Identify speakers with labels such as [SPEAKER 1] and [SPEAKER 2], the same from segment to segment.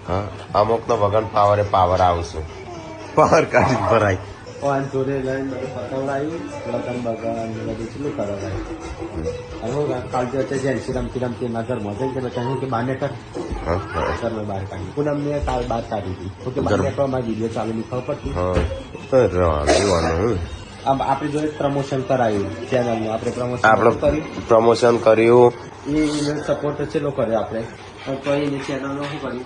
[SPEAKER 1] હા અમુક નો વગર પાવરે પાવર આવશે પાવર કાઢી ભરાય
[SPEAKER 2] પાન જોડે લઈને બધું પતવડાયું લગન બગન બધું કેટલું કરાવાય હવે કાલ જો જેન્સી રમતી એના ઘરમાં જઈને કે કહ્યું કે બાને કર ઘરમાં બહાર કાઢી પૂનમ ને કાલ બહાર કાઢી હતી તો કે બાને તો અમારી વિડીયો ચાલુ ની ખબર પડતી આમ આપણી જોડે પ્રમોશન કરાયું ચેનલનું આપણે
[SPEAKER 1] પ્રમોશન કર્યું
[SPEAKER 2] એ સપોર્ટ ચેલો કર્યો આપણે તો એની ચેનલનું શું કર્યું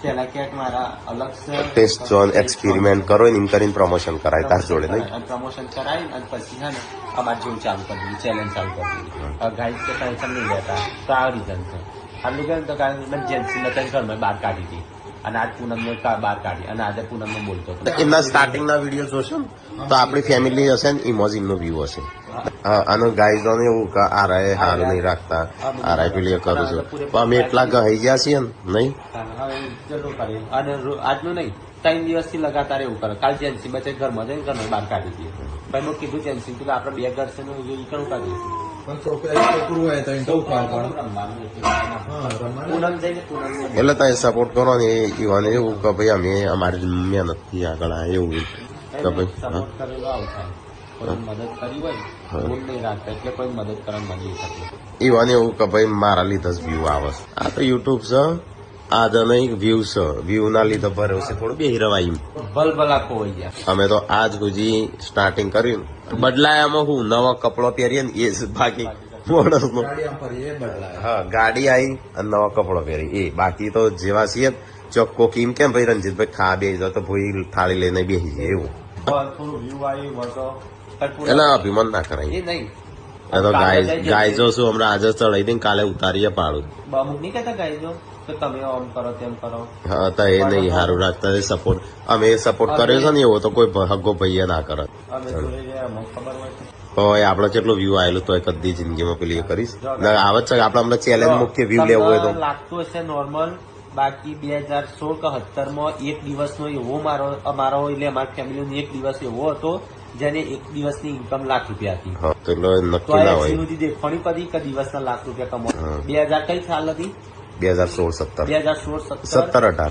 [SPEAKER 2] પેલા ક્યાંક મારા અલગ
[SPEAKER 1] ટેસ્ટ જોન એક્સપેરિમેન્ટ કરો ને એમ કરીને પ્રમોશન કરાય તાર જોડે નહીં
[SPEAKER 2] પ્રમોશન કરાવી અને પછી છે ને અમારે જેવું ચાલુ કરી દીધું ચેલેન્જ ચાલુ કરી દીધું ગાઈડ કે ટેન્શન નહીં લેતા તો આ રીઝન છે આટલું કહે તો કારણ ઇમરજન્સી મેં ઘરમાં બહાર કાઢી હતી અને આજ પૂનમને બહાર કાઢી અને આજે પૂનમને બોલતો
[SPEAKER 1] એમના સ્ટાર્ટિંગ ના વિડીયો જોશો ને તો આપણી ફેમિલી હશે ને ઇમોજીન નો વ્યૂ હશે હા અને ગાઈઝ ને એવું કે આ રાય હારું નહીં રાખતા આ રાય પેલી કરું છું તો અમે એટલા ગઈ ગયા છીએ ને નહીં
[SPEAKER 2] જરૂર કરીએ અને આજનું નહીં 3 દિવસથી લગાતાર એવું કરે કાલ જેન્સી બચે ઘરમાં જઈને ઘરમાં બહાર કાઢી દઈએ ભાઈ મેં કીધું જેન્સી કે આપણે 2 ઘર છે ને એ કણું કાઢીએ
[SPEAKER 1] એટલે તમે સપોર્ટ કરો ને એવાને એવું કે ભાઈ અમે અમારી મહેનત થી આગળ એવું કે ભાઈ
[SPEAKER 2] સપોર્ટ કરેલો આવું થાય કોઈ મદદ કરી હોય ભૂલ નહીં રાખતા એટલે કોઈ મદદ કરવા મળી શકે
[SPEAKER 1] એવાને એવું કે ભાઈ મારા લીધે જ વ્યૂ આવે આ તો યુટ્યુબ છે આજે નહીં વ્યૂ છે વ્યૂ ના લીધે ભરોસે થોડું બેહી રવાય
[SPEAKER 2] ભલભલા ખોવાઈ ગયા
[SPEAKER 1] અમે તો આજ સુધી સ્ટાર્ટિંગ કર્યું બદલાયામાં હું નવા કપડો પહેરીએ ને એ જ બાકી માણસ નો હા ગાડી આવી અને નવા કપડો પહેરી એ બાકી તો જેવા છીએ ચોખ્ખો કેમ કેમ ભાઈ રણજીતભાઈ ખા બેસી જાવ તો ભાઈ થાળી લઈને બેસી જાય એવું એટલે અભિમાન ના કરાય
[SPEAKER 2] એ નહીં
[SPEAKER 1] તો ગાયજો શું હમણાં આજે ચડાવી દઈને કાલે ઉતારીએ પાડું
[SPEAKER 2] અમુક નહીં કહેતા ગાયજો તો તમે આમ કરો તેમ કરો
[SPEAKER 1] હા તો એ નહીં સારું રાખતા સપોર્ટ અમે સપોર્ટ કર્યો છે ને એવો તો કોઈ હગો ભાઈએ ના કરે હોય આપડે કેટલો વ્યૂ આવેલું તો કદી જિંદગીમાં પેલી કરીશ આવે છે આપડે હમણાં ચેલેન્જ મુખ્ય વ્યૂ લેવું હોય તો
[SPEAKER 2] લાગતું હશે નોર્મલ બાકી 2016 કે 17 એક દિવસનો એવો અમારો એટલે અમારી ફેમિલીનો એક દિવસ એવો હતો જેને એક દિવસની ઇન્કમ ₹1,00,000 હતી
[SPEAKER 1] તો નક્કી ના હોય
[SPEAKER 2] દેખવાની પડી કે દિવસના ₹1,00,000 કમાવો 2000 કઈ સાલ હતી
[SPEAKER 1] 2016-17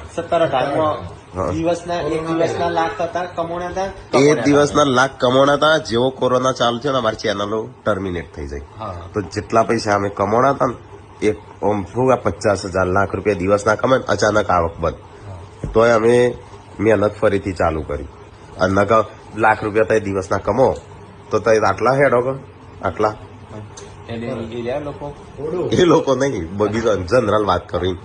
[SPEAKER 2] દિવસના એક દિવસના લાખ હતા કમાણા હતા
[SPEAKER 1] એ દિવસના લાખ કમાણા હતા જેવો કોરોના ચાલુ થયો ને અમારી ચેનલો ટર્મિનેટ થઈ જાય તો જેટલા પૈસા અમે કમાણા હતા ને એક 50,000 લાખ રૂપિયા દિવસના કમાય અચાનક આવક બંધ તોય અમે મહેનત ફરીથી ચાલુ કરી અને ₹1,00,000 તો દિવસના કમો તો આટલા હેડો આટલા એ લોકો નહીં બીજા જનરલ વાત કરી